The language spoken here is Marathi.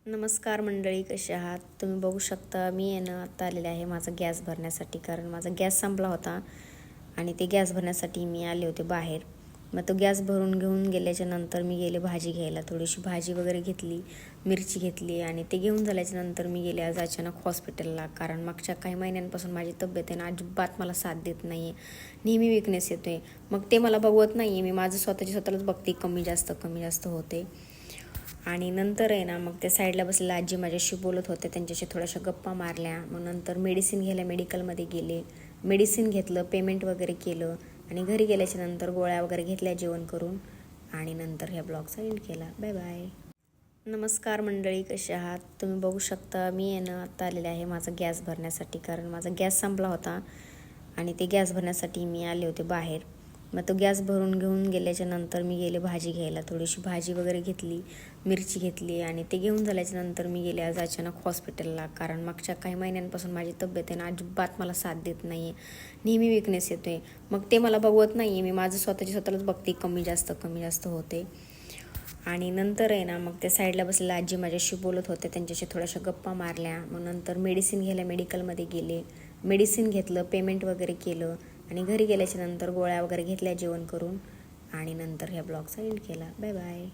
नमस्कार मंडळी, कसे आहात तुम्ही? बघू शकता मी आहे ना आता आलेले आहे माझा गॅस भरण्यासाठी, कारण माझा गॅस संपला होता आणि ते गॅस भरण्यासाठी मी आले होते बाहेर. मग तो गॅस भरून घेऊन गेल्याच्या नंतर मी गेले भाजी घ्यायला. थोडीशी भाजी वगैरे घेतली, मिरची घेतली आणि ते घेऊन झाल्याच्या नंतर मी गेले आज अचानक हॉस्पिटलला. कारण मागच्या काही महिन्यांपासून माझी तब्येत आहे ना अजिबात मला साथ देत नाही आहे, नेहमी विकनेस येतो आहे. मग ते मला बघवत नाही आहे, मी माझं स्वतःलाच बघते, कमी जास्त होते. आणि नंतर आहे ना मग त्या साईडला बसलेल्या आजी माझ्याशी बोलत होते, त्यांच्याशी थोड्याशा गप्पा मारल्या. मग नंतर मेडिसिन घ्यायला मेडिकलमध्ये गेले, मेडिसिन घेतलं, पेमेंट वगैरे केलं आणि घरी गेल्याच्या नंतर गोळ्या वगैरे घेतल्या जेवण करून आणि नंतर ह्या ब्लॉगचा एंड केला. Bye bye. नमस्कार मंडळी, कसे आहात तुम्ही? बघू शकता मी आहे ना आता आलेले आहे माझा गॅस भरण्यासाठी, कारण माझा गॅस संपला होता आणि ते गॅस भरण्यासाठी मी आले होते बाहेर. मग तो गॅस भरून घेऊन गेल्याच्या नंतर मी गेले भाजी घ्यायला. थोडीशी भाजी वगैरे घेतली, मिरची घेतली आणि ते घेऊन झाल्याच्या नंतर मी गेले आज अचानक हॉस्पिटलला. कारण मागच्या काही महिन्यांपासून माझी तब्येत आहे ना अजिबात मला साथ देत नाही आहे, नेहमी विकनेस येतो आहे. मग ते मला बघवत नाही आहे, मी माझं स्वतःलाच बघते, कमी जास्त होते. आणि नंतर आहे ना मग त्या साईडला बसलेल्या आजी माझ्याशी बोलत होते, त्यांच्याशी थोड्याशा गप्पा मारल्या. मग नंतर मेडिसिन घ्यायला मेडिकलमध्ये गेले, मेडिसिन घेतलं, पेमेंट वगैरे केलं आणि घरी गेल्याच्या नंतर गोळ्या वगैरे घेतल्या जेवण करून आणि नंतर ह्या ब्लॉगचा एंड केला. Bye bye.